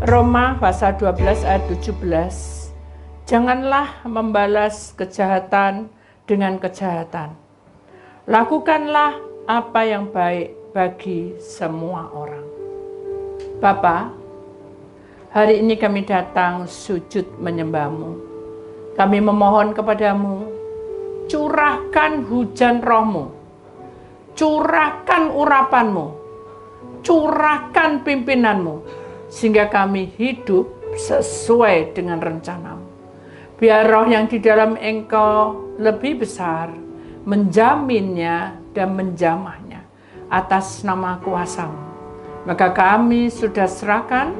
Roma pasal 12 ayat 17. Janganlah membalas kejahatan dengan kejahatan. Lakukanlah apa yang baik bagi semua orang. Bapa, hari ini kami datang sujud menyembah-Mu. Kami memohon kepadamu, curahkan hujan roh-Mu, curahkan urapan-Mu, curahkan pimpinan-Mu, sehingga kami hidup sesuai dengan rencana-Mu. Biar roh yang di dalam Engkau lebih besar, menjaminnya dan menjamahnya atas nama kuasa-Mu. Maka kami sudah serahkan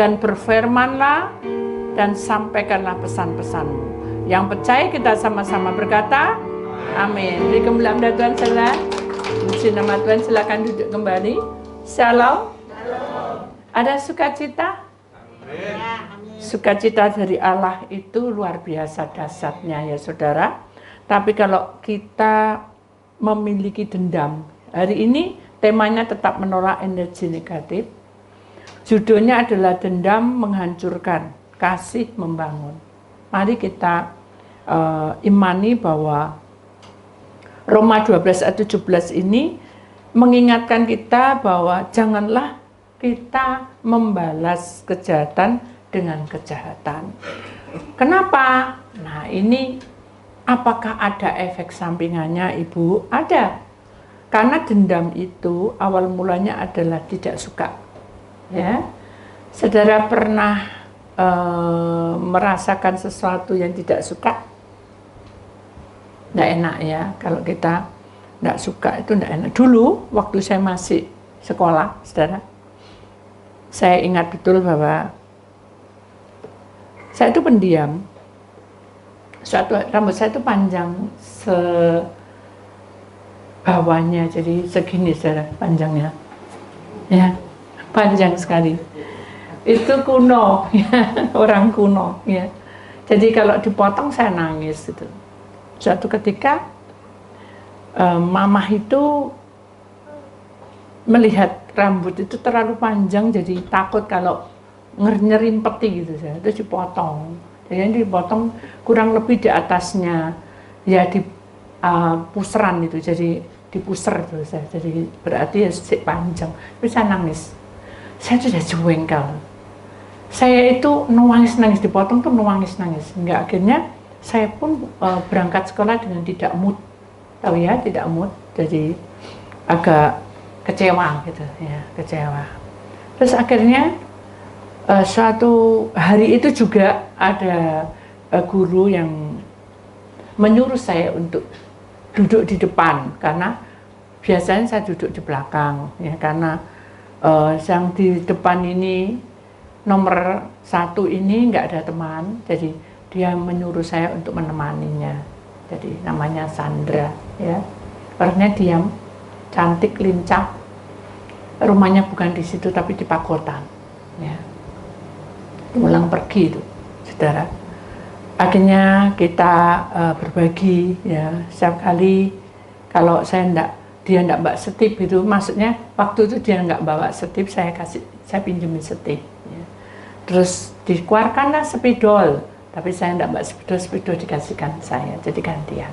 dan berfirmanlah dan sampaikanlah pesan-pesan-Mu. Yang percaya kita sama-sama berkata, amin. Beri kemuliaan Tuhan saudara. Puji nama Tuhan, silakan duduk kembali. Shalom. Ada sukacita? Amin. Sukacita dari Allah itu luar biasa dahsyatnya ya saudara. Tapi kalau kita memiliki dendam, hari ini temanya tetap menolak energi negatif. Judulnya adalah dendam menghancurkan, kasih membangun. Mari kita imani bahwa Roma 12 ayat 17 ini mengingatkan kita bahwa janganlah kita membalas kejahatan dengan kejahatan. Kenapa? Nah ini apakah ada efek sampingannya Ibu? Ada. Karena dendam itu awal mulanya adalah tidak suka. Ya, saudara pernah merasakan sesuatu yang tidak suka? Tidak enak ya, kalau kita tidak suka itu tidak enak. Dulu waktu saya masih sekolah, saudara, saya ingat betul bahwa saya itu pendiam. Rambut saya itu panjang bawahnya, jadi segini saudara panjangnya, ya panjang sekali. Itu kuno, ya, orang kuno, ya. Jadi kalau dipotong saya nangis gitu. Suatu ketika mamah itu melihat rambut itu terlalu panjang, jadi takut kalau nyerim peti gitu, saya itu dipotong. Jadi dipotong kurang lebih di atasnya, ya di puseran itu, jadi dipuser itu saya. Jadi berarti ya panjang. Tapi saya nangis. Saya sudah jengkel. Saya itu nangis dipotong tuh nangis. Hingga akhirnya saya pun berangkat sekolah dengan tidak mood. Tahu ya, tidak mood. Jadi agak kecewa gitu ya, kecewa. Terus akhirnya suatu hari itu juga ada guru yang menyuruh saya untuk duduk di depan, karena biasanya saya duduk di belakang ya, karena yang di depan ini nomor 1 ini nggak ada teman, jadi dia menyuruh saya untuk menemaninya. Jadi namanya Sandra ya, orangnya diam, cantik, lincah, rumahnya bukan di situ tapi di Pakotan ya. Pulang pergi itu saudara. Akhirnya kita berbagi ya, setiap kali kalau dia enggak bawa setip itu, maksudnya waktu itu dia enggak bawa setip, saya pinjemin setip ya. Terus dikeluarkanlah spidol, tapi saya enggak bawa spidol dikasihkan saya, jadi gantian.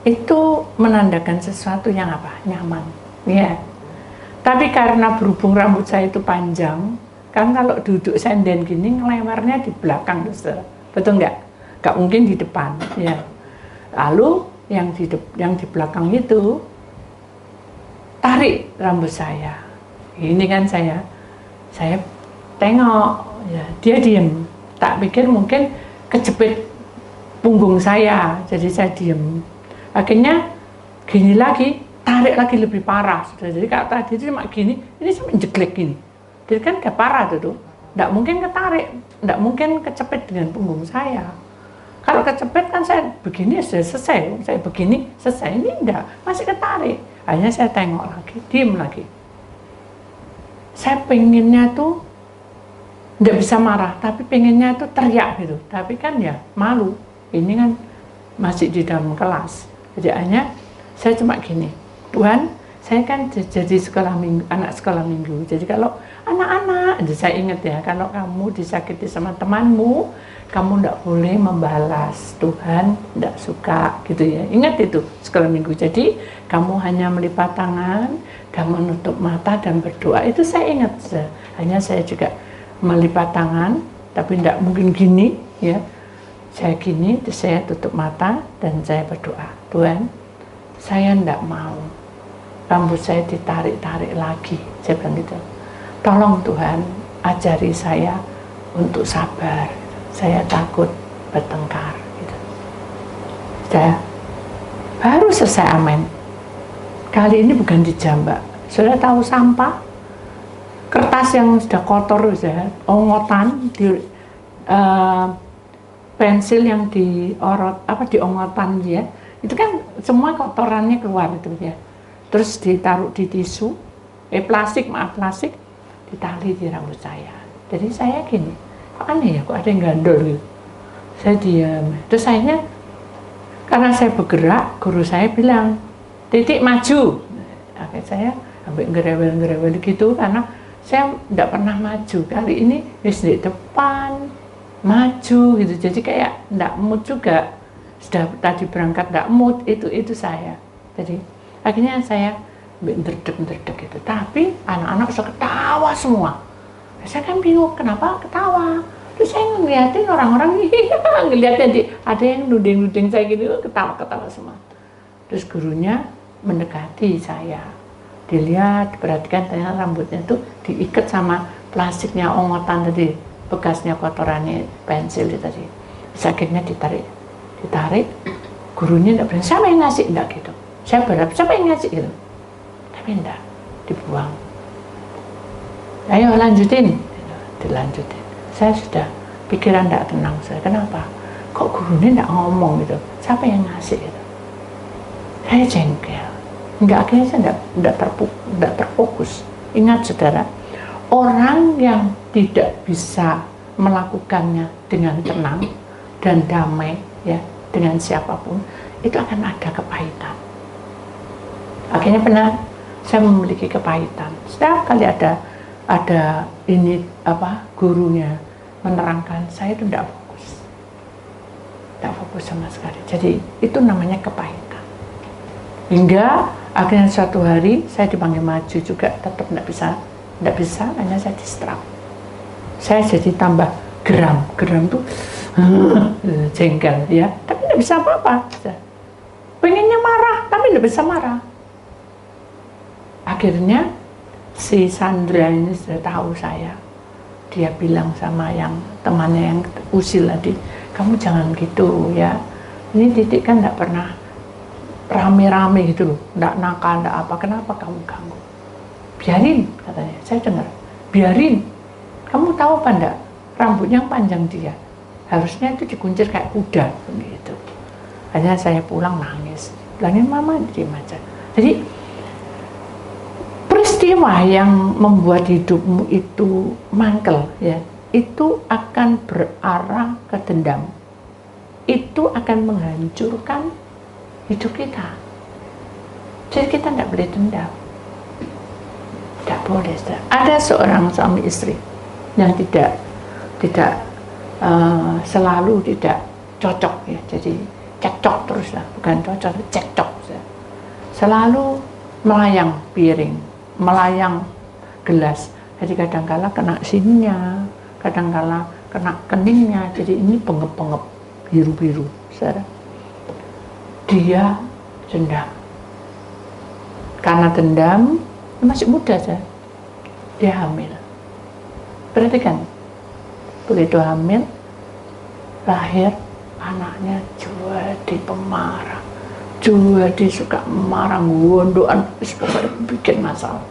Itu menandakan sesuatu yang apa? Nyaman ya. Tapi karena berhubung rambut saya itu panjang, kan kalau duduk senden gini ngelewarnya di belakang, saudara. Betul enggak? Enggak mungkin di depan ya. Lalu yang di belakang itu tarik rambut saya. Ini kan saya tengok ya, dia diem. Tak pikir mungkin kejepit punggung saya, jadi saya diem. Akhirnya gini lagi, tarik lagi lebih parah. Jadi kalau tadi itu cuma gini, ini sampai jeglek gini. Jadi kan gak parah tuh. Nggak mungkin ketarik, nggak mungkin kecepit dengan punggung saya. Kalau kecepit kan saya begini sudah selesai, saya begini selesai, ini enggak, masih ketarik. Akhirnya saya tengok lagi, diem lagi. Saya pengennya tuh enggak bisa marah, tapi pengennya tuh teriak gitu. Tapi kan ya malu, ini kan masih di dalam kelas. Jadi akhirnya saya cuma gini, Tuhan, saya kan jadi anak sekolah minggu. Jadi kalau anak-anak, saya ingat ya, kalau kamu disakiti sama temanmu, kamu tidak boleh membalas, Tuhan tidak suka gitu ya. Ingat itu sekolah minggu. Jadi kamu hanya melipat tangan dan menutup mata dan berdoa. Itu saya ingat. Hanya saya juga melipat tangan, tapi tidak mungkin gini ya. Saya gini, saya tutup mata dan saya berdoa. Tuhan, saya tidak mau rambut saya ditarik-tarik lagi. Saya bilang gitu. Tolong Tuhan, ajari saya untuk sabar. Saya takut bertengkar. Gitu. Sudah, baru selesai amin. Kali ini bukan dijambak. Sudah tahu sampah, kertas yang sudah kotor, sudah ongotan, pensil yang diorot, diongotan ya. Itu kan semua kotorannya keluar itu ya. Terus ditaruh di tisu, plastik, ditali di rambut saya. Jadi saya gini. Aneh ya, kok ada yang gandol gitu. Saya diam. Terus akhirnya karena saya bergerak, guru saya bilang, Titik maju. Akhirnya saya sampai ngerewel gitu karena saya tidak pernah maju. Kali ini di depan maju gitu. Jadi kayak tidak mood juga. Sudah tadi berangkat tidak mood, itu saya. Jadi akhirnya saya ndredeg gitu. Tapi anak-anak sudah ketawa semua. Saya kan bingung kenapa ketawa. Terus saya ngeliatin orang-orang ngeliatnya ada yang nuding saya gitu, ketawa semua. Terus gurunya mendekati saya, dilihat, perhatikan ternyata rambutnya tuh diikat sama plastiknya ongotan tadi, bekasnya kotorannya pensil tadi. Terus akhirnya ditarik, gurunya enggak berani, siapa yang ngasih, enggak gitu. Saya berharap siapa yang ngasih gitu, tapi enggak, dibuang. Ayo lanjutin, dilanjutin. Saya sudah pikiran tidak tenang saya. Kenapa? Kok gurunya tidak ngomong gitu? Siapa yang ngasih gitu? Saya jengkel. Enggak, akhirnya saya tidak terfokus. Ingat saudara, orang yang tidak bisa melakukannya dengan tenang dan damai ya dengan siapapun, itu akan ada kepahitan. Akhirnya benar, saya memiliki kepahitan. Setiap kali ada ini gurunya menerangkan, saya itu tidak fokus sama sekali. Jadi itu namanya kepahitan. Hingga akhirnya suatu hari saya dipanggil maju juga, tetap tidak bisa, hanya saya distrap. Saya jadi tambah geram tuh jengkel ya, tapi tidak bisa apa-apa. Pengennya marah, tapi tidak bisa marah. Akhirnya si Sandra ini sudah tahu saya. Dia bilang sama yang temannya yang usil tadi, kamu jangan gitu ya. Ini Titik kan tidak pernah rame-rame gitu loh, tidak nakal, tidak apa. Kenapa kamu ganggu? Biarin, katanya. Saya dengar, biarin. Kamu tahu apa enggak? Rambutnya panjang dia. Harusnya itu dikuncir kayak kuda, gitu. Akhirnya saya pulang nangis. Bilangin mama diam aja. Jadi peristiwa yang membuat hidupmu itu mangkel ya, itu akan berarah ke dendam. Itu akan menghancurkan hidup kita. Jadi kita tidak boleh dendam. Tidak boleh. Ada seorang suami istri yang tidak selalu tidak cocok ya. Jadi cekcok terus lah, bukan cocok, cekcok. Selalu melayang piring, melayang gelas. Jadi kadang-kala kena sininya, kadang-kala kena keningnya. Jadi ini pengep-pengep biru-biru. Dia dendam. Karena dendam, masih muda saja. Dia hamil. Perhatikan, begitu hamil, lahir anaknya jadi pemarah. Jadi suka marah, gondokan, pokoknya bikin masalah.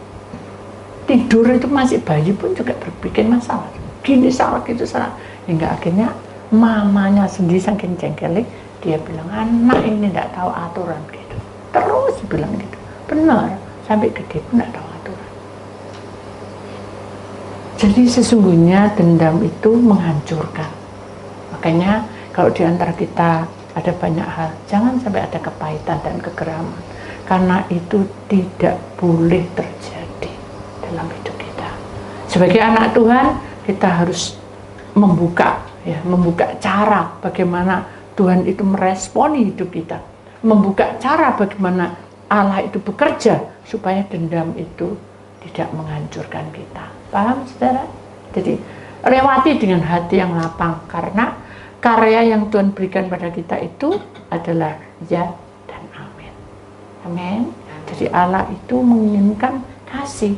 Tidur itu masih bayi pun juga berbikin masalah. Gini salah, gitu salah. Hingga akhirnya mamanya sendiri saking jengkelnya, dia bilang, anak ini tidak tahu aturan gitu. Terus bilang gitu. Benar, sampai gede pun tidak tahu aturan. Jadi sesungguhnya dendam itu menghancurkan. Makanya kalau di antara kita ada banyak hal, jangan sampai ada kepahitan dan kegeraman, karena itu tidak boleh terjadi dalam hidup kita. Sebagai anak Tuhan, kita harus membuka cara bagaimana Tuhan itu meresponi hidup kita, membuka cara bagaimana Allah itu bekerja supaya dendam itu tidak menghancurkan kita. Paham, saudara? Jadi lewati dengan hati yang lapang, karena karya yang Tuhan berikan pada kita itu adalah ya dan amin. Amin. Jadi Allah itu menginginkan kasih,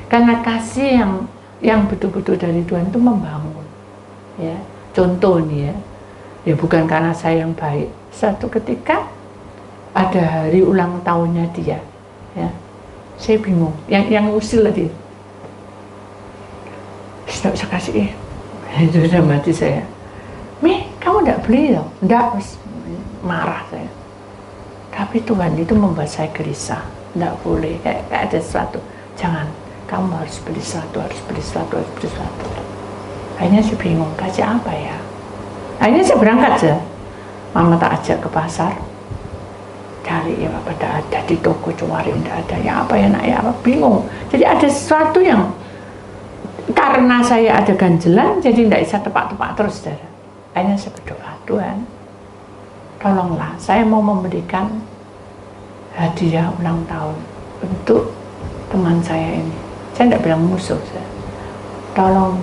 karena kasih yang betul-betul dari Tuhan itu membangun. Ya, contoh nih ya bukan karena saya yang baik. Satu ketika ada hari ulang tahunnya dia, ya, saya bingung. Yang usil tadi, tidak usah kasih, itu udah mati saya. Mi, kamu tidak beli loh, tidak, marah saya. Tapi Tuhan itu membuat saya gelisah, tidak boleh, kayak ada sesuatu, jangan, kamu harus beli sesuatu, harus beli sesuatu. Akhirnya saya bingung, kasih apa ya? Akhirnya saya berangkat aja. Mama tak ajak ke pasar, cari ya apa, tidak ada di toko, cari tidak ada, ya apa ya nak, ya apa, bingung. Jadi ada sesuatu yang karena saya ada ganjelan, jadi tidak bisa tepak-tepak terus, saudara. Akhirnya saya berdoa, Tuhan, tolonglah, saya mau memberikan hadiah ulang tahun untuk teman saya ini. Saya tidak bilang musuh, saudara. Tolong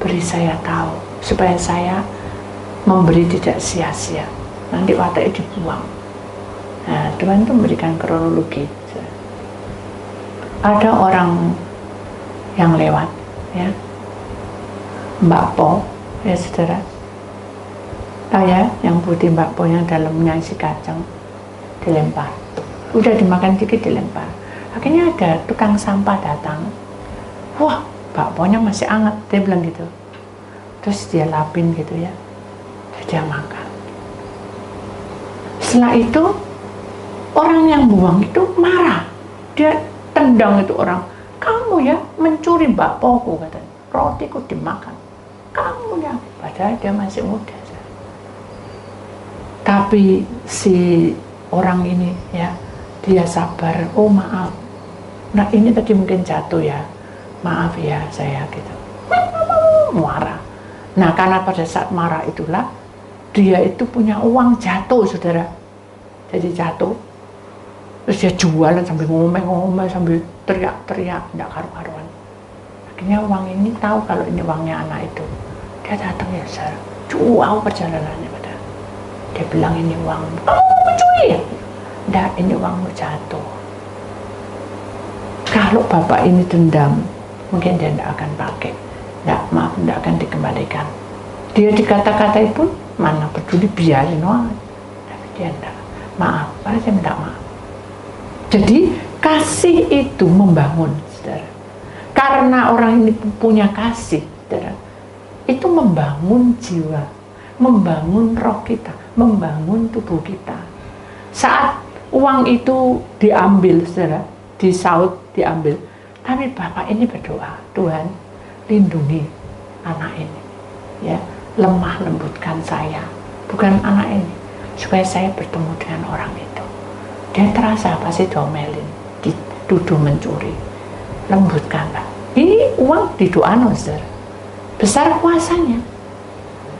beri saya tahu supaya saya memberi tidak sia-sia, nanti wataknya dibuang. Nah, Tuhan itu memberikan kronologi. Ada orang yang lewat, ya, Mbak Po, ya saudara, tahu ya, yang putih Mbak Po yang dalamnya isi kacang, dilempar, udah dimakan dikit dilempar. Akhirnya ada tukang sampah datang, wah, bakponya masih hangat, dia bilang gitu. Terus dia lapin gitu ya, terus dia makan. Setelah itu orang yang buang itu marah, dia tendang itu orang, kamu ya mencuri bakpoku, katanya, rotiku dimakan, kamu ya, padahal dia masih muda. Tapi si orang ini ya, dia sabar, oh maaf, nah ini tadi mungkin jatuh ya, maaf ya saya gitu, marah. Nah karena pada saat marah itulah dia itu punya uang jatuh, saudara, jadi jatuh, terus dia jualan sambil ngomel-ngomel, sambil teriak-teriak, tidak karu-karuan. Akhirnya uang ini tahu kalau ini uangnya anak itu, dia datang ya, saudara, jauh perjalanannya pada, dia bilang ini uang, kamu mencuri ya? Tidak, ini uangmu jatuh. Kalau bapak ini dendam, mungkin dia tidak akan pakai, maaf, tidak akan dikembalikan. Dia dikata-katai pun mana peduli, biarin aja. Tapi dia tidak, maaf, saya minta maaf. Jadi kasih itu membangun, saudara. Karena orang ini punya kasih, saudara, itu membangun jiwa, membangun roh kita, membangun tubuh kita. Saat uang itu diambil, saudara, disaut, diambil, tapi bapak ini berdoa, Tuhan lindungi anak ini, ya, lemah lembutkan saya, bukan anak ini, supaya saya bertemu dengan orang itu. Dia terasa pasti diomelin, dituduh mencuri, lembutkanlah. Ini uang didoakan, saudara, besar kuasanya.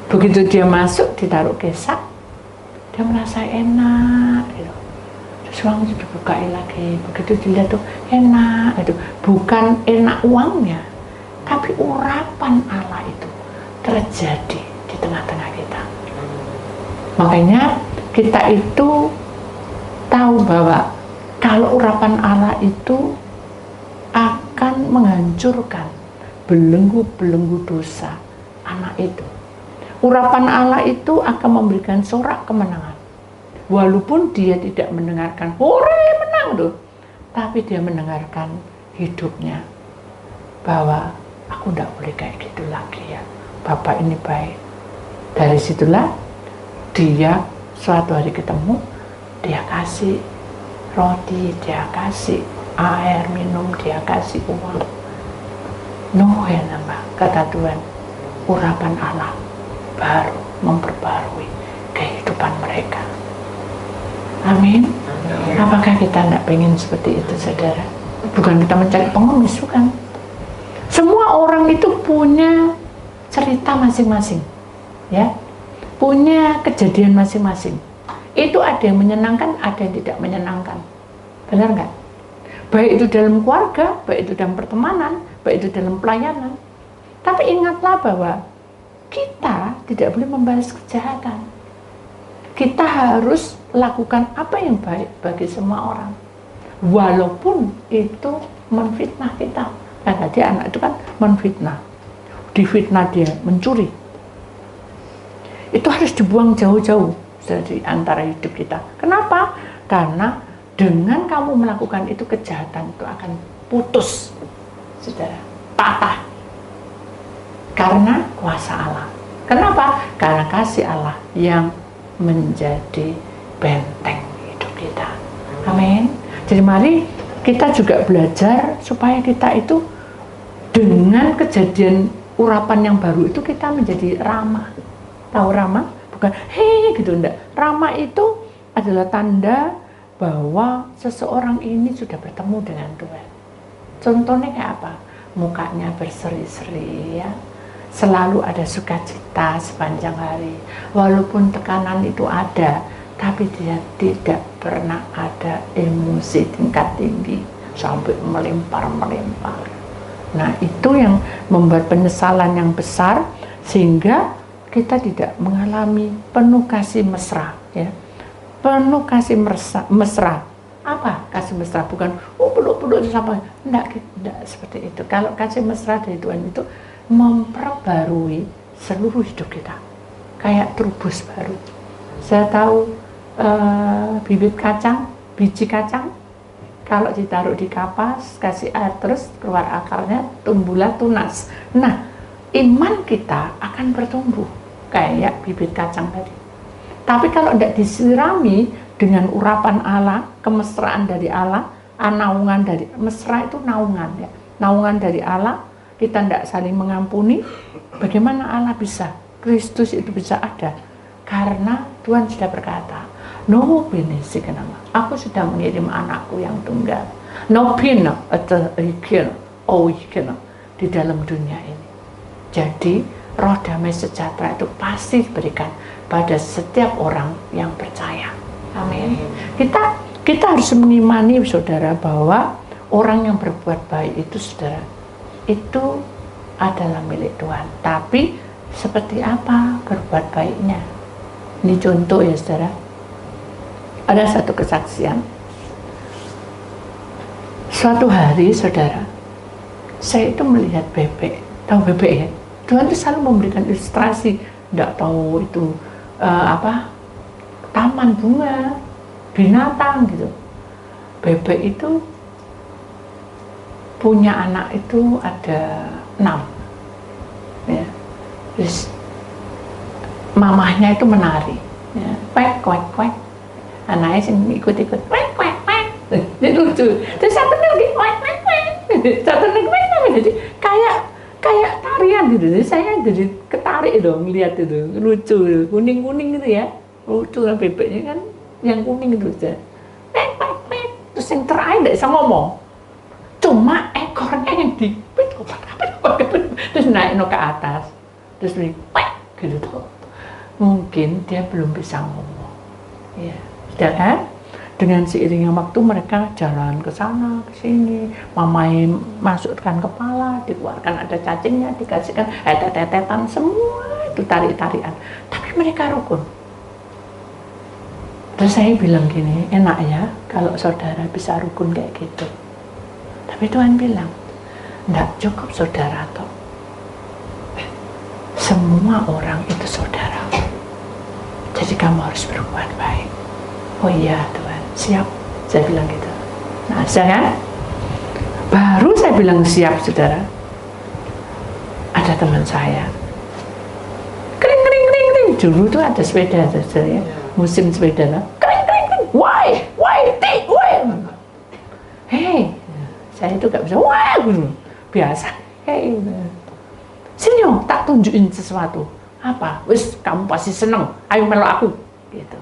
Begitu dia masuk, ditaruh kesak, dia merasa enak gitu. Terus uang itu dibukain lagi, begitu dilihat tuh enak itu, bukan enak uangnya, tapi urapan Allah itu terjadi di tengah-tengah kita. Makanya kita itu tahu bahwa kalau urapan Allah itu akan menghancurkan belenggu-belenggu dosa anak itu. Urapan Allah itu akan memberikan sorak kemenangan. Walaupun dia tidak mendengarkan, hore menang tuh, tapi dia mendengarkan hidupnya bahwa aku tidak boleh kayak gitu lagi ya. Bapak ini baik. Dari situlah dia suatu hari ketemu, dia kasih roti, dia kasih air minum, dia kasih uang. Nuhun nambah, kata Tuhan, urapan Allah baru memperbarui kehidupan mereka. Amin. Apakah kita tidak pengen seperti itu, saudara? Bukan kita mencari pengemis, bukan. orang itu punya cerita masing-masing, ya, punya kejadian masing-masing. Itu ada yang menyenangkan, ada yang tidak menyenangkan. Benar nggak? Baik itu dalam keluarga, baik itu dalam pertemanan, baik itu dalam pelayanan. Tapi ingatlah bahwa kita tidak boleh membalas kejahatan. Kita harus lakukan apa yang baik bagi semua orang, walaupun itu menfitnah kita. Karena dia anak itu kan menfitnah, difitnah dia mencuri. Itu harus dibuang jauh-jauh dari antara hidup kita. Kenapa? Karena dengan kamu melakukan itu, kejahatan itu akan putus, saudara, patah. Karena kuasa Allah. Kenapa? Karena kasih Allah yang menjadi benteng hidup kita. Amin. Jadi mari kita juga belajar supaya kita itu dengan kejadian urapan yang baru itu kita menjadi ramah. Tahu ramah? Bukan hei gitu, enggak. Ramah itu adalah tanda bahwa seseorang ini sudah bertemu dengan Tuhan. Contohnya kayak apa? Mukanya berseri-seri, ya. Selalu ada sukacita sepanjang hari. Walaupun tekanan itu ada, tapi dia tidak pernah ada emosi tingkat tinggi sampai melempar-melempar. Nah, itu yang membuat penyesalan yang besar, sehingga kita tidak mengalami penuh kasih mesra, ya. Penuh kasih mesra. Apa kasih mesra? Bukan peluk-peluk sampai, enggak seperti itu. Kalau kasih mesra dari Tuhan itu memperbarui seluruh hidup kita, kayak trubus baru. Saya tahu bibit kacang, biji kacang, kalau ditaruh di kapas, kasih air terus, keluar akarnya, tumbuhlah tunas. Nah, iman kita akan bertumbuh kayak bibit kacang tadi. Tapi kalau tidak disirami dengan urapan Allah, kemesraan dari Allah, naungan dari, mesra itu naungan, ya, naungan dari Allah, kita tidak saling mengampuni, bagaimana Allah bisa, Kristus itu bisa ada? Karena Tuhan sudah berkata, no bini sikenama, aku sudah mengirim anakku yang tunggal, no pina atau ikir, oh ikir, di dalam dunia ini. Jadi roh damai sejahtera itu pasti diberikan pada setiap orang yang percaya. Amin. Kita harus mengimani, saudara, bahwa orang yang berbuat baik itu, saudara, itu adalah milik Tuhan. Tapi seperti apa berbuat baiknya? Ini contoh, ya, saudara. Ada satu kesaksian. Suatu hari, saudara, saya itu melihat bebek. Tahu bebek, ya? Tuhan itu selalu memberikan ilustrasi. Tidak tahu itu taman bunga, binatang gitu. Bebek itu punya anak itu ada 6, ya. Terus mamahnya itu menari, ya. Kwek kwek kwek, anaknya sih ikut-ikut kwek kwek kwek, jadi lucu. Terus satu lagi kwek kwek kwek, satu lagi kwek kwek, jadi kayak tarian gitu. Jadi saya jadi ketarik dong lihat itu, lucu, kuning kuning gitu, ya, lucu. Bebeknya kan yang kuning itu aja, kwek kwek kwek. Terus yang terakhir tidak bisa ngomong, cuma ekornya yang dipit, terus naik ke atas, terus wek gitu tuh. Mungkin dia belum bisa ngomong, ya. Sudah kan? Dengan seiringnya waktu mereka jalan ke sana ke sini, mamai masukkan kepala, dikeluarkan ada cacingnya, dikasihkan tetetan, semua itu tarik-tarikan. Tapi mereka rukun. Terus saya bilang gini, enak ya kalau saudara bisa rukun kayak gitu. Tapi Tuhan bilang, enggak cukup saudara toh. Semua orang itu saudara. Jadi kamu harus berbuat baik. Oh iya Tuhan, siap. Saya bilang gitu. Nah, baru saya bilang siap, saudara. Ada teman saya. Kering kering kering kering. Dulu tuh ada sepeda, saudara, ya. Musim sepeda lah. Kering kering kering. Why, hey. Saya itu gak bisa, wah, biasa. Hey, sini dong, tak tunjukin sesuatu. Apa? Wis, kamu pasti seneng. Ayo melok aku, gitu.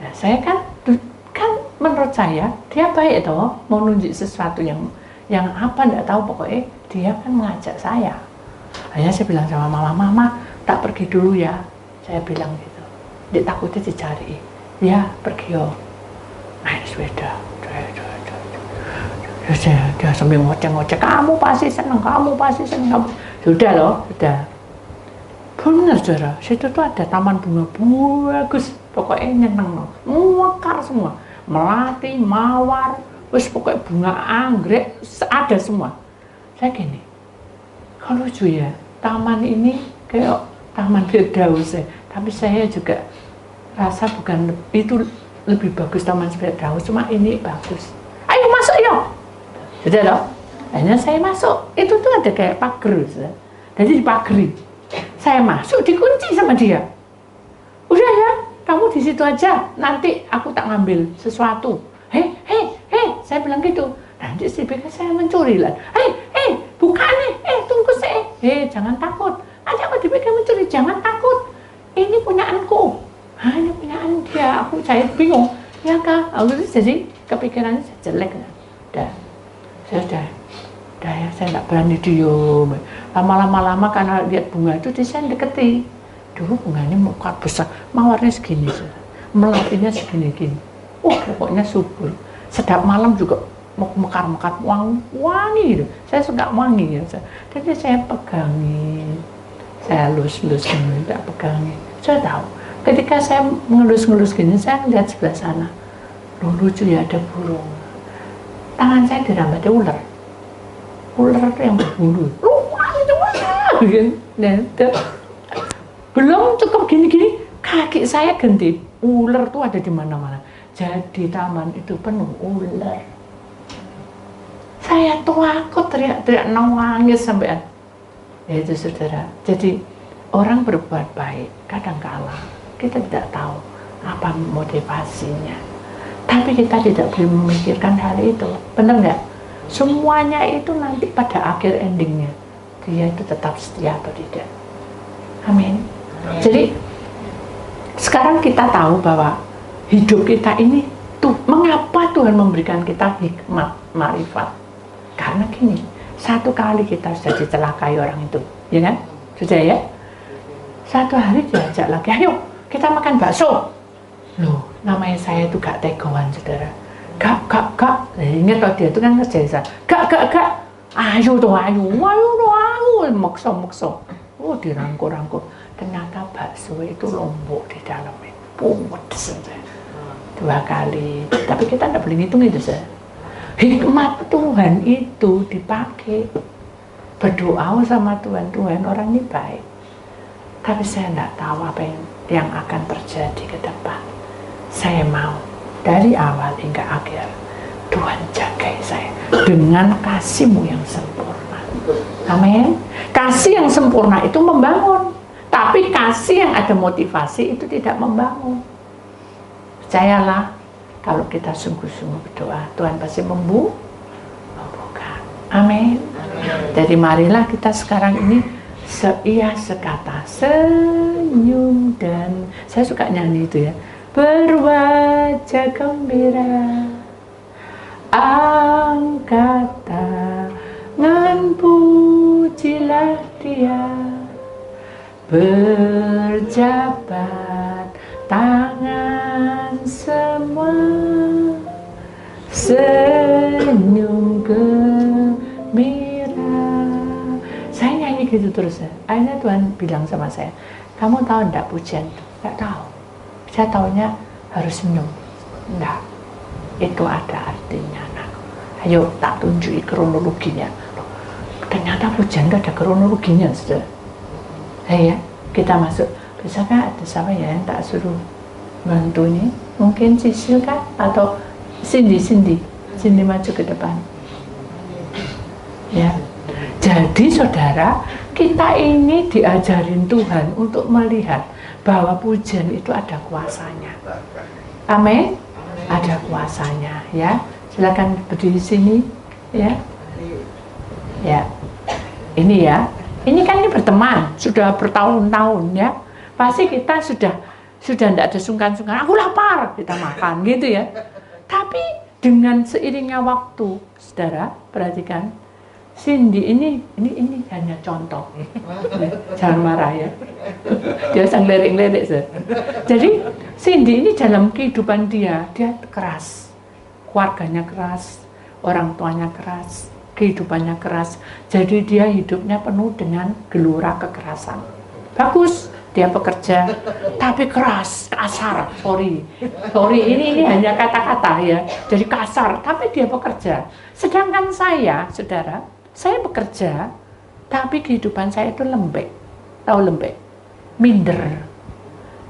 Nah, saya kan menurut saya dia baik toh, mau nunjuk sesuatu yang yang apa enggak tahu, pokoknya dia kan mengajak saya. Akhirnya saya bilang sama mama, tak pergi dulu ya, saya bilang gitu. Dia takutnya dicari, ya pergi yo, naik sepeda. Dia sambil ngoceh-ngoceh, kamu pasti senang, kamu. Sudah loh, sudah. Benar saudara, situ tuh ada taman bunga bagus, pokoknya nyeneng, mekar semua, melati, mawar, terus pokoknya bunga anggrek, ada semua. Saya gini, kalau lucu ya, taman ini kayak taman Firdaus ya, tapi saya juga rasa bukan itu lebih bagus taman Firdaus, cuma ini bagus. Ayo masuk yuk. Sudah loh, akhirnya saya masuk, itu tuh ada kayak pagar, jadi dipagari. Saya masuk, dikunci sama dia. Udah ya, kamu di situ aja, nanti aku tak ngambil sesuatu. Hei, saya bilang gitu. Nanti si BK saya mencuri lah. Hei, bukan tunggu saya. Jangan takut. Nanti aku di BK mencuri, jangan takut. Ini punyaanku. Ini punyaan dia. Saya bingung. Ya kak, aku jadi kepikirannya jelek. Udah. Sudah ya, saya nggak berani diem. Lama-lama karena lihat bunga itu, saya deketi. Dulu bunganya mekar besar, mawarnya segini, melatinya segini-gini. Pokoknya subur. Sedap malam juga mekar-mekar, wangi gitu. Saya suka wangi ya. Jadi saya pegangin, saya lus-lus gini, tak pegangin. Saya tahu, ketika saya ngelus-ngelus gini, saya lihat sebelah sana. Loh, lucu ya, ada burung. Tangan saya dirambatnya ular yang berbulu. Luar itu belum cukup gini-gini, kaki saya ganti. Ular tuh ada di mana-mana. Jadi taman itu penuh ular. Saya takut, teriak-teriak, nangis sampai. Ya itu saudara. Jadi orang berbuat baik kadang-kala kita tidak tahu apa motivasinya. Tapi kita tidak boleh memikirkan hal itu, benar nggak? Semuanya itu nanti pada akhir endingnya, dia itu tetap setia atau tidak. Amin. Jadi, sekarang kita tahu bahwa hidup kita ini, mengapa Tuhan memberikan kita hikmat, marifat? Karena gini, satu kali kita sudah dicelakai orang itu, ya kan? Sudah ya? Satu hari diajak lagi, ayo kita makan bakso. Loh, namanya saya itu gak tegoan saudara. Gak. Ingat kalau dia itu kan ngerjain saya. Gak. Ayo, maksa. Dirangkul. Ternyata bakso itu lombok di dalamnya. Pedes saja. 2 kali. Tapi kita gak boleh ngitung itu saja. Hikmat Tuhan itu dipakai. Berdoa sama Tuhan orang ini baik. Tapi saya gak tahu apa yang akan terjadi ke depan. Saya mau dari awal hingga akhir Tuhan jagai saya dengan kasih-Mu yang sempurna. Amin. Kasih yang sempurna itu membangun, tapi kasih yang ada motivasi itu tidak membangun. Percayalah, kalau kita sungguh-sungguh berdoa, Tuhan pasti membuka. Amin. Jadi marilah kita sekarang ini sekata, senyum dan saya suka nyanyi itu ya. Berwajah gembira, angkat tangan pujilah Dia, berjabat tangan semua, senyum gembira. Saya nyanyi gitu terus ya. Akhirnya Tuhan bilang sama saya, kamu tahu enggak pujian itu? Enggak tahu. Saya taunya harus senyum. Enggak, itu ada artinya nak. Ayo tak tunjuki kronologinya. Ternyata pujian itu ada kronologinya sudah. Ya, kita masuk. Bisakah ada siapa ya yang tak suruh bantu ini? Mungkin Sisil kan? Atau Cindy maju ke depan. Ya. Jadi saudara, kita ini diajarin Tuhan untuk melihat bahwa pujian itu ada kuasanya. Amin. Ada kuasanya ya. Silakan berdiri sini ya. Ya. Ini ya. Ini kan ini berteman sudah bertahun-tahun ya. Pasti kita sudah tidak ada sungkan-sungkan. Aku lapar, kita makan gitu ya. Tapi dengan seiringnya waktu, saudara, perhatikan, Cindy ini hanya contoh. Jangan marah ya. Dia sang lirik-lirik. Jadi Cindy ini dalam kehidupan dia keras. Keluarganya keras, orang tuanya keras, kehidupannya keras. Jadi dia hidupnya penuh dengan gelora kekerasan. Bagus, dia bekerja, tapi keras, kasar. Sorry, ini hanya kata-kata ya. Jadi kasar, tapi dia bekerja. Sedangkan saya, saudara, saya bekerja, tapi kehidupan saya itu lembek. Tahu lembek? Minder.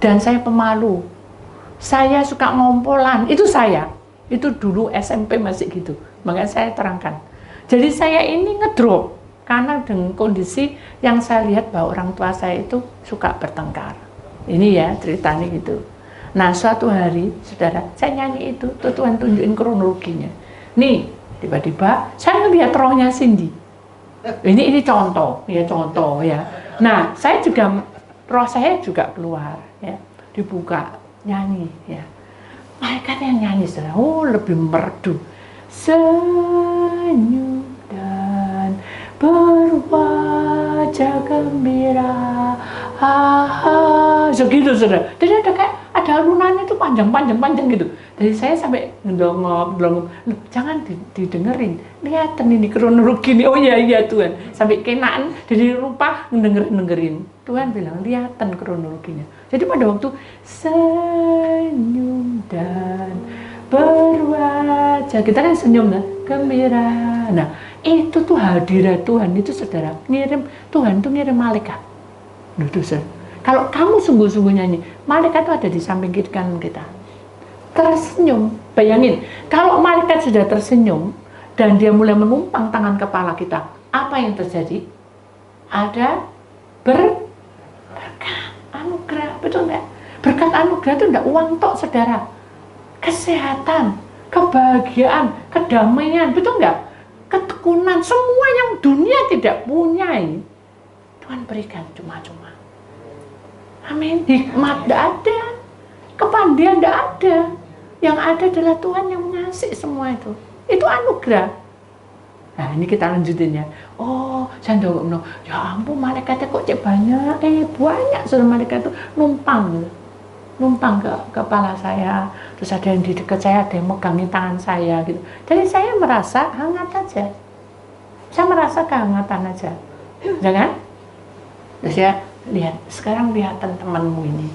Dan saya pemalu. Saya suka ngompolan, itu saya. Itu dulu SMP masih gitu. Makanya saya terangkan. Jadi saya ini ngedrop. Karena dengan kondisi yang saya lihat bahwa orang tua saya itu suka bertengkar. Ini ya ceritanya gitu. Nah suatu hari, saudara, saya nyanyi itu, tuh Tuhan tunjukin kronologinya. Nih, tiba-tiba saya ngelihat rohnya Cindy. Ini contoh ya. Nah, roh saya juga keluar ya, dibuka nyanyi ya. Malaikat yang nyanyi, saudara, lebih merdu. Senyum dan berwajah gembira, segitu saudara. Jadi ada alunannya itu panjang gitu. Jadi saya sampai ngedongop, jangan didengerin, lihat ini kronologi ini. Oh iya Tuhan, sampai kenaan, jadi lupa dengerin. Tuhan bilang lihatan kronologinya. Jadi pada waktu senyum dan berwajah, kita kan senyum kan, gembira. Nah, itu tuh hadirat Tuhan itu saudara, Tuhan tuh ngirim malaikat. Kalau kamu sungguh-sungguh nyanyi, malaikat itu ada di samping kiri kanan kita. Tersenyum, bayangin, kalau malaikat sudah tersenyum dan dia mulai menumpang tangan kepala kita, apa yang terjadi? Ada berkat anugerah, betul nggak? Berkat anugerah itu enggak uang tok, saudara. Kesehatan, kebahagiaan, kedamaian, betul nggak? Ketekunan, semua yang dunia tidak punyai, Tuhan berikan cuma-cuma. Amin. Hikmat tidak ada, kepandaian tidak ada. Yang ada adalah Tuhan yang ngasih semua itu. Itu anugerah. Nah ini kita lanjutin ya. Oh, saya ndongakno, ya ampun malaikatnya kok cek banyak. Banyak sudah malaikat itu numpang gitu. Numpang ke kepala saya, terus ada yang di dekat saya, ada yang megangin tangan saya gitu. Jadi saya merasa hangat aja. Saya merasa kehangatan aja. Jangan? Terus ya, lihat, sekarang lihatan temanmu ini.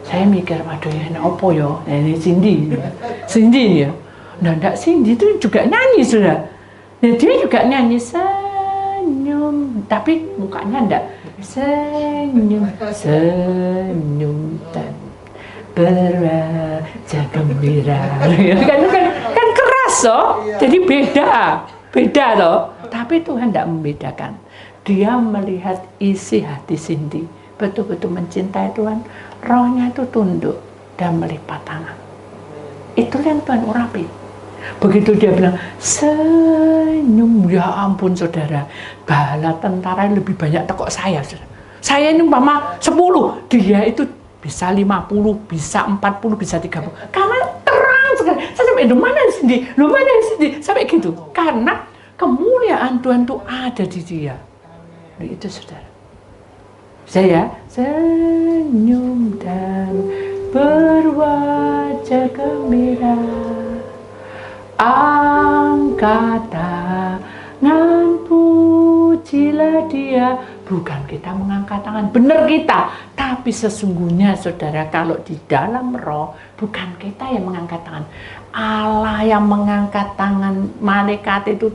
Saya mikir, waduh ya, opo ya? Nah, ini Cindy ya. Nah, enggak, Cindy itu juga nyanyi sudah. Nah, dia juga nyanyi senyum, tapi mukanya enggak. Senyum dan berwajah gembira. kan keras loh. Jadi beda loh. Tapi Tuhan tidak membedakan. Dia melihat isi hati Cindy, betul-betul mencintai Tuhan, rohnya itu tunduk dan melipat tangan. Itu yang Tuhan urapi. Begitu dia bilang senyum, ya ampun saudara, bala tentara lebih banyak tekok saya, saudara. Saya ini umpama 10, dia itu bisa 50, bisa 40, bisa 30. Karena terang sekali. Saya sampai mana Cindy, sampai gitu. Karena kemuliaan Tuhan itu ada di dia. Itu saudara. Saya senyum dan berwajah gembira, angkat tangan pujilah dia. Bukan kita mengangkat tangan, benar kita, tapi sesungguhnya saudara, kalau di dalam roh bukan kita yang mengangkat tangan, Allah yang mengangkat tangan. Malaikat itu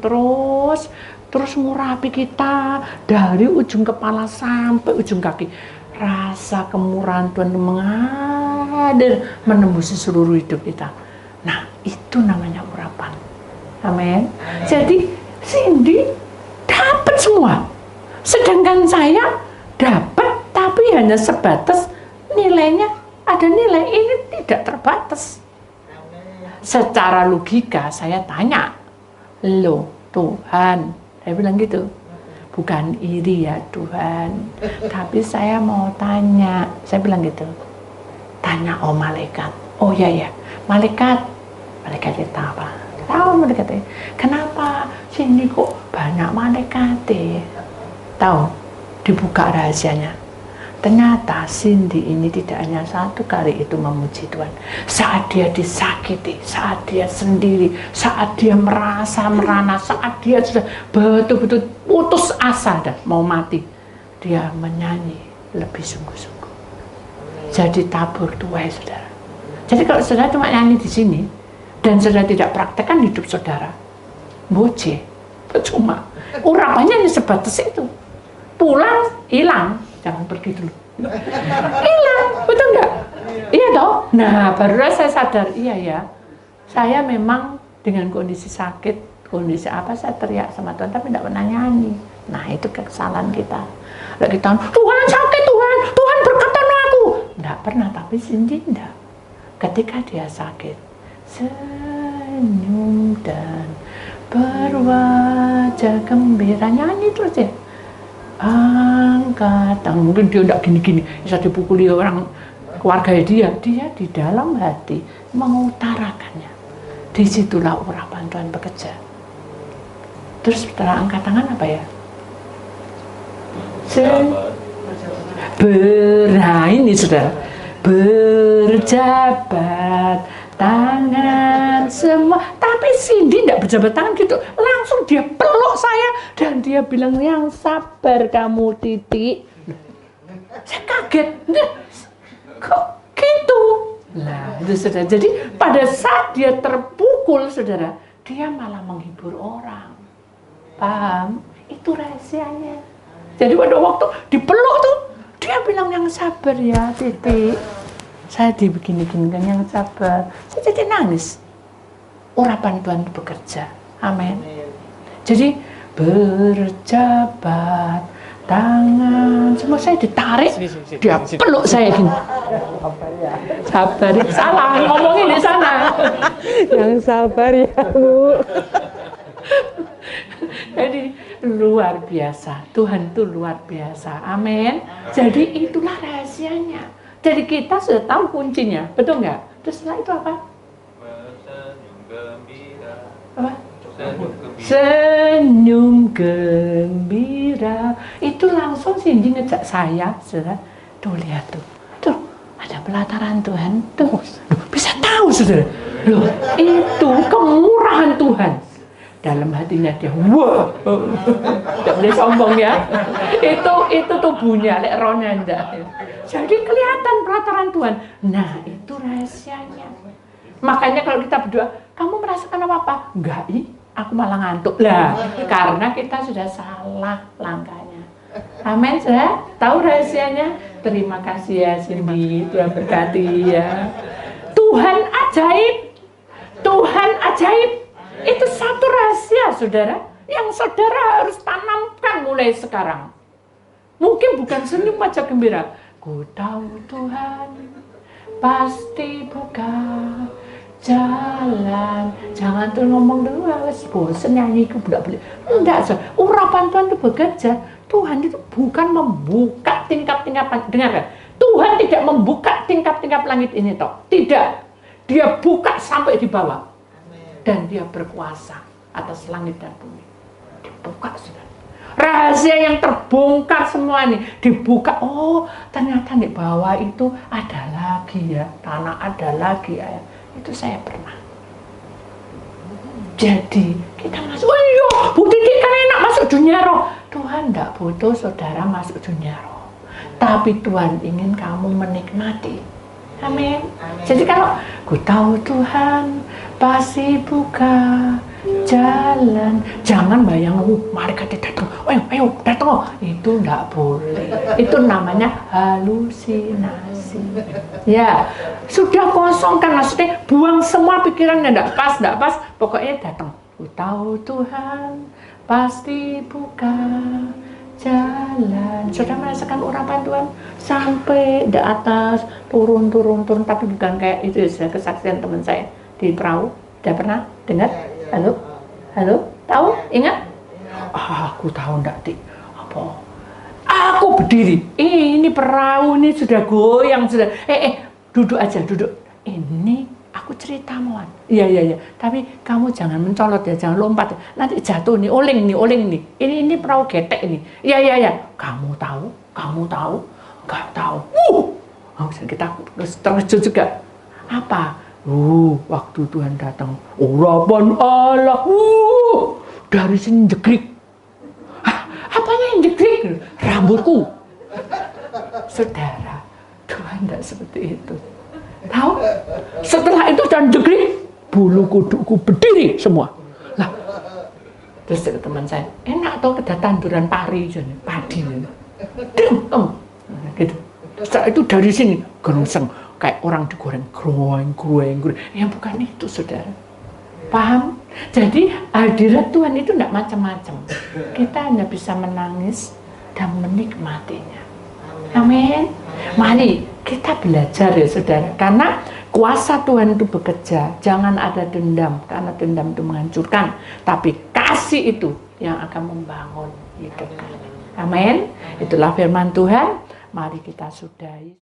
terus ngurapi kita dari ujung kepala sampai ujung kaki. Rasa kemurahan Tuhan mengalir menembusi seluruh hidup kita. Nah, itu namanya urapan. Amin. Jadi Cindy dapat semua, sedangkan saya dapat tapi hanya sebatas nilainya. Ada nilai, ini tidak terbatas. Secara logika saya tanya, loh Tuhan, saya bilang gitu, bukan iri ya Tuhan, tapi saya mau tanya, saya bilang gitu, tanya malaikat. Oh ya malaikat, Malaikat ketawa. Malaikat, kenapa sini kok banyak malaikat? Tahu, dibuka rahasianya. Ternyata Cindy ini tidak hanya satu kali itu memuji Tuhan. Saat dia disakiti, saat dia sendiri, saat dia merasa merana, saat dia sudah betul-betul putus asa dah mau mati, dia menyanyi lebih sungguh-sungguh. Jadi tabur tuai, saudara. Jadi kalau saudara cuma nyanyi di sini dan saudara tidak praktekkan hidup saudara, boce, percuma. Urapannya hanya sebatas itu. Pulang hilang. Jangan pergi dulu. Hilang, betul nggak? Iya toh? Nah, barulah saya sadar, iya ya. Saya memang dengan kondisi sakit, kondisi apa, saya teriak sama Tuhan, tapi tidak pernah nyanyi. Nah, itu kesalahan kita. Lalu kita, Tuhan sakit, Tuhan berkata aku. Tidak pernah, tapi Cindy tidak. Ketika dia sakit, senyum dan berwajah gembira, nyanyi terus ya. Angkat tangan, mungkin dia tidak gini-gini, bisa dipukuli orang keluarga dia di dalam hati mengutarakannya. Disitulah urapan Tuhan bekerja. Terus setelah angkat tangan apa ya? Ini saudara, berjabat tangan semua, tapi Cindy tidak berjabat tangan gitu, langsung dia peluk saya dan dia bilang, yang sabar kamu titik. Saya kaget, kok gitu? Nah itu saudara, jadi pada saat dia terpukul saudara, dia malah menghibur orang. Paham? Itu rahasianya. Jadi pada waktu dipeluk tuh, dia bilang yang sabar ya titik. Saya dibegini-ginikan yang sabar. Saya jadi nangis. Urapan Tuhan bekerja. Amin. Jadi berjabat tangan. Semua saya ditarik. Dia peluk saya gini. Sabar ya. Salah ngomongin di sana. Yang sabar ya Bu. Jadi luar biasa. Tuhan itu luar biasa. Amin. Jadi itulah rahasianya. Jadi kita sudah tahu kuncinya, betul nggak? Terus setelah itu apa? Apa? Senyum gembira. Itu langsung Cindy ngejak saya, saudara. Tuh lihat tuh ada pelataran Tuhan. Tuh, bisa tahu saudara. Loh, itu kemurahan Tuhan. Dalam hatinya dia, wah, tidak boleh sombong ya. Itu tubuhnya, lek rohnya enggak. Jadi kelihatan pelataran Tuhan. Nah, itu rahasianya. Makanya kalau kita berdoa, kamu merasakan apa-apa? Enggak, aku malah ngantuk. Lah, karena kita sudah salah langkahnya. Amin, sudah tahu rahasianya? Terima kasih ya Cindy, Tuhan berkati ya. Tuhan ajaib. Tuhan ajaib. Itu satu rahasia, saudara, yang saudara harus tanamkan mulai sekarang. Mungkin bukan senyum wajah gembira. Ku tahu Tuhan pasti buka jalan. Jangan tuh ngomong dulu, harus bosen nyanyi, aku tidak boleh. Enggak, urapan Tuhan itu bekerja. Tuhan itu bukan membuka tingkap-tingkap, dengarkan. Tuhan tidak membuka tingkap-tingkap langit ini toh. Tidak. Dia buka sampai di bawah. Dan dia berkuasa atas langit dan bumi. Dibuka sudah. Rahasia yang terbongkar semua ini dibuka. Oh, ternyata di bawah itu ada lagi ya, tanah ada lagi ya. Itu saya pernah. Jadi kita masuk. Oh iya, Bu Titi kan enak masuk dunia roh. Tuhan tidak butuh saudara masuk dunia roh, tapi Tuhan ingin kamu menikmati. Amin. Jadi kalau ku tahu Tuhan pasti buka jalan, jangan bayang, mari kita datang, ayo datang, itu enggak boleh. Itu namanya halusinasi. Ya, sudah kosongkan, maksudnya buang semua pikirannya enggak pas, pokoknya datang. Ku tahu Tuhan pasti buka jalan. Sudah merasakan urapan Tuhan sampai di atas, turun, tapi bukan kayak itu ya, kesaksian teman saya di perahu. Udah pernah dengar? Halo, tahu? Ingat? Aku tahu enggak, Dik. Apa? Aku berdiri. Ini perahu ini sudah goyang, sudah. Duduk aja, duduk. Ini Aku cerita Moan. Iya. Tapi kamu jangan mencolot ya, jangan lompat. Nanti jatuh nih, oling nih. Ini perahu getek ini. Iya. Kamu tahu? Enggak tahu. Kita terkejut juga. Apa? Waktu Tuhan datang. Urapan Allah. Dari sini jegrik. Apanya yang jegrik? Rambutku. Saudara, Tuhan tidak seperti itu. Tahu? Setelah itu dan jegrik, bulu kudukku berdiri semua. Lah, terus teman saya, enak toh ada tanduran padi. Gitu. Setelah itu dari sini gerseng kayak orang digoreng, grueng. Yang bukan itu, saudara. Paham? Jadi hadirat Tuhan itu tidak macam-macam. Kita hanya bisa menangis dan menikmatinya. Amin. Mari kita belajar ya saudara, karena kuasa Tuhan itu bekerja. Jangan ada dendam, karena dendam itu menghancurkan, tapi kasih itu yang akan membangun hidup kalian. Amin. Itulah firman Tuhan. Mari kita sudahi.